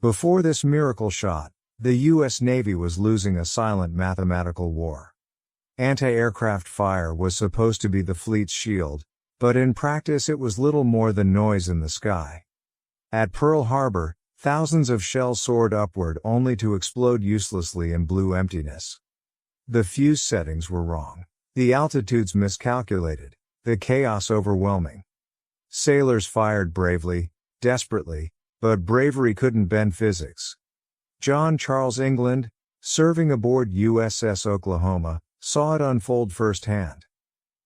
Before this miracle shot, the U.S. Navy was losing a silent mathematical war. Anti-aircraft fire was supposed to be the fleet's shield, but in practice it was little more than noise in the sky. At Pearl Harbor, thousands of shells soared upward only to explode uselessly in blue emptiness. The fuse settings were wrong. The altitudes miscalculated. The chaos overwhelming. Sailors fired bravely, desperately, but bravery couldn't bend physics. John Charles England, serving aboard USS Oklahoma, saw it unfold firsthand.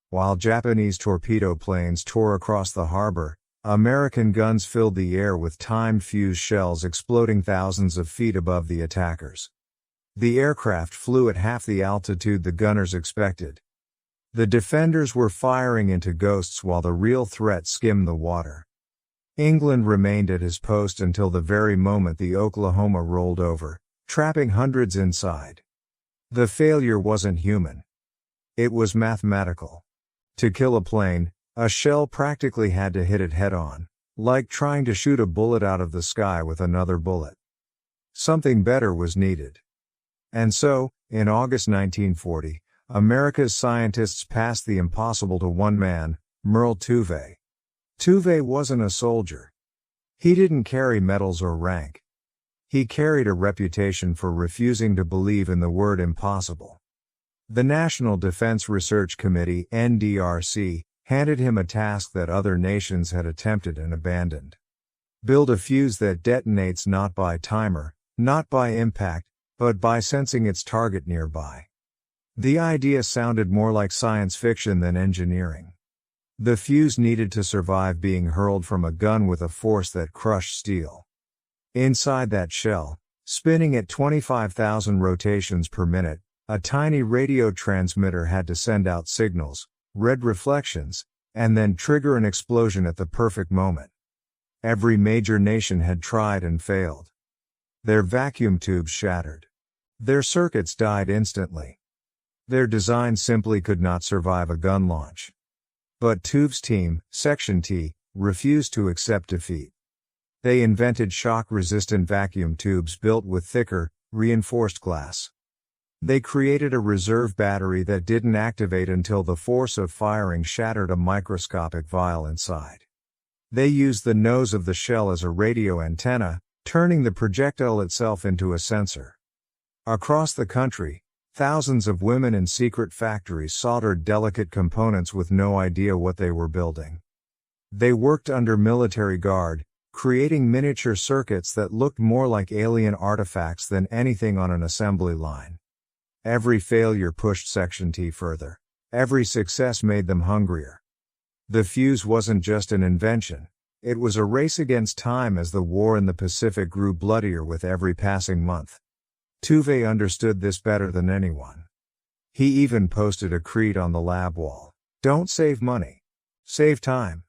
While Japanese torpedo planes tore across the harbor, American guns filled the air with timed fuse shells exploding thousands of feet above the attackers. The aircraft flew at half the altitude the gunners expected. The defenders were firing into ghosts while the real threat skimmed the water. England remained at his post until the very moment the Oklahoma rolled over, trapping hundreds inside. The failure wasn't human. It was mathematical. To kill a plane, a shell practically had to hit it head-on, like trying to shoot a bullet out of the sky with another bullet. Something better was needed. And so, in August 1940, America's scientists passed the impossible to one man, Merle Tuve. Tuve wasn't a soldier. He didn't carry medals or rank. He carried a reputation for refusing to believe in the word impossible. The National Defense Research Committee, NDRC, handed him a task that other nations had attempted and abandoned. Build a fuse that detonates not by timer, not by impact, but by sensing its target nearby. The idea sounded more like science fiction than engineering. The fuse needed to survive being hurled from a gun with a force that crushed steel. Inside that shell, spinning at 25,000 rotations per minute, a tiny radio transmitter had to send out signals, red reflections, and then trigger an explosion at the perfect moment. Every major nation had tried and failed. Their vacuum tubes shattered. Their circuits died instantly. Their design simply could not survive a gun launch. But Tuve's team, Section T, refused to accept defeat. They invented shock-resistant vacuum tubes built with thicker, reinforced glass. They created a reserve battery that didn't activate until the force of firing shattered a microscopic vial inside. They used the nose of the shell as a radio antenna, turning the projectile itself into a sensor. Across the country, thousands of women in secret factories soldered delicate components with no idea what they were building. They worked under military guard, creating miniature circuits that looked more like alien artifacts than anything on an assembly line. Every failure pushed Section T further. Every success made them hungrier. The fuse wasn't just an invention. It was a race against time as the war in the Pacific grew bloodier with every passing month. Tuve understood this better than anyone. He even posted a creed on the lab wall. Don't save money. Save time.